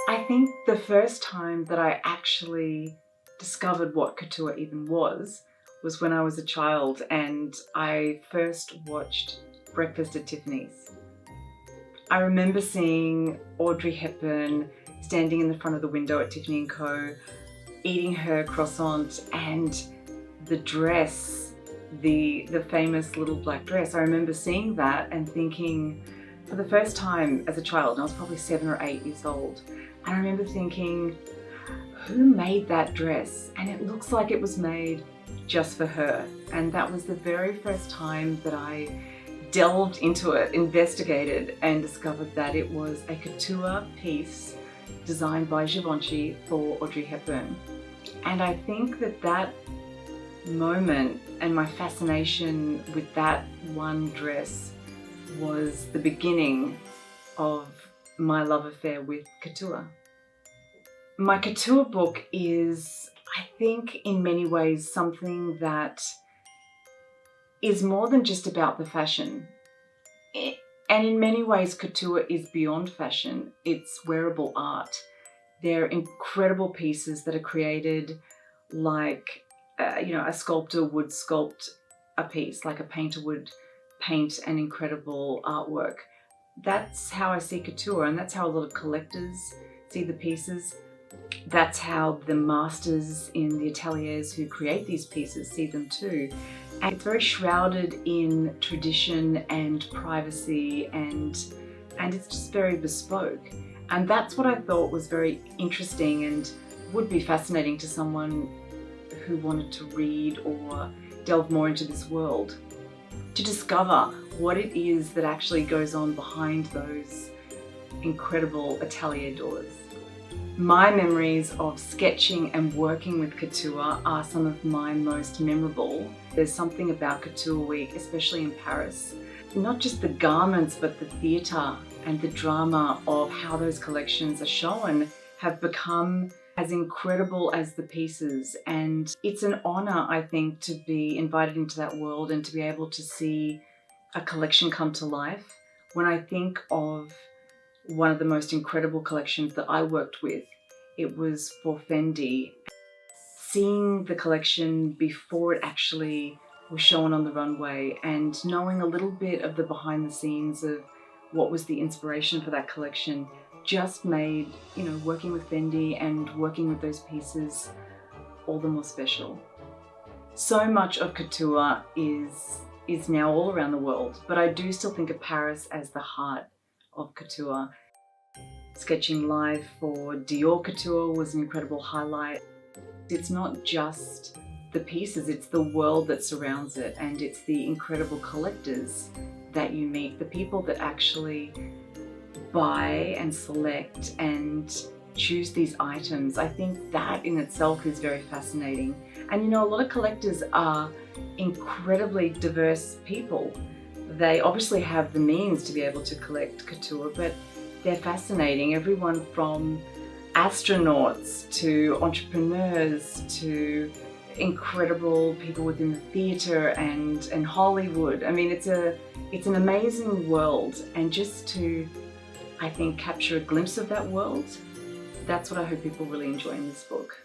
I think the first time that I actually discovered what couture even was when I was a child and I first watched Breakfast at Tiffany's. I remember seeing Audrey Hepburn standing in the front of the window at Tiffany & Co, eating her croissant, and the dress, the famous little black dress. I remember seeing that and thinking, for the first time as a child, and I was probably 7 or 8 years old, and I remember thinking, who made that dress? And it looks like it was made just for her. And that was the very first time that I delved into it, investigated, and discovered that it was a couture piece designed by Givenchy for Audrey Hepburn. And I think that that moment and my fascination with that one dress was the beginning of my love affair with couture. My couture book is, I think, in many ways something that is more than just about the fashion. And in many ways, couture is beyond fashion. It's wearable art. They're incredible pieces that are created like, a sculptor would sculpt a piece, like a painter would paint an incredible artwork. That's how I see couture, and that's how a lot of collectors see the pieces. That's how the masters in the ateliers who create these pieces see them too. And it's very shrouded in tradition and privacy, and it's just very bespoke. And that's what I thought was very interesting and would be fascinating to someone who wanted to read or delve more into this world, to discover what it is that actually goes on behind those incredible atelier doors. My memories of sketching and working with couture are some of my most memorable. There's something about Couture Week, especially in Paris, not just the garments, but the theatre and the drama of how those collections are shown have become as incredible as the pieces. And it's an honour, I think, to be invited into that world and to be able to see a collection come to life. When I think of one of the most incredible collections that I worked with, it was for Fendi. Seeing the collection before it actually was shown on the runway and knowing a little bit of the behind the scenes of what was the inspiration for that collection just made, working with Fendi and working with those pieces all the more special. So much of couture is now all around the world, but I do still think of Paris as the heart of couture. Sketching live for Dior Couture was an incredible highlight. It's not just the pieces, it's the world that surrounds it, and it's the incredible collectors that you meet, the people that actually buy and select and choose these items. I think that in itself is very fascinating. And a lot of collectors are incredibly diverse people. They obviously have the means to be able to collect couture, but they're fascinating. Everyone from astronauts to entrepreneurs to incredible people within the theatre and Hollywood. I mean, it's an amazing world, and just to, I think, capture a glimpse of that world, that's what I hope people really enjoy in this book.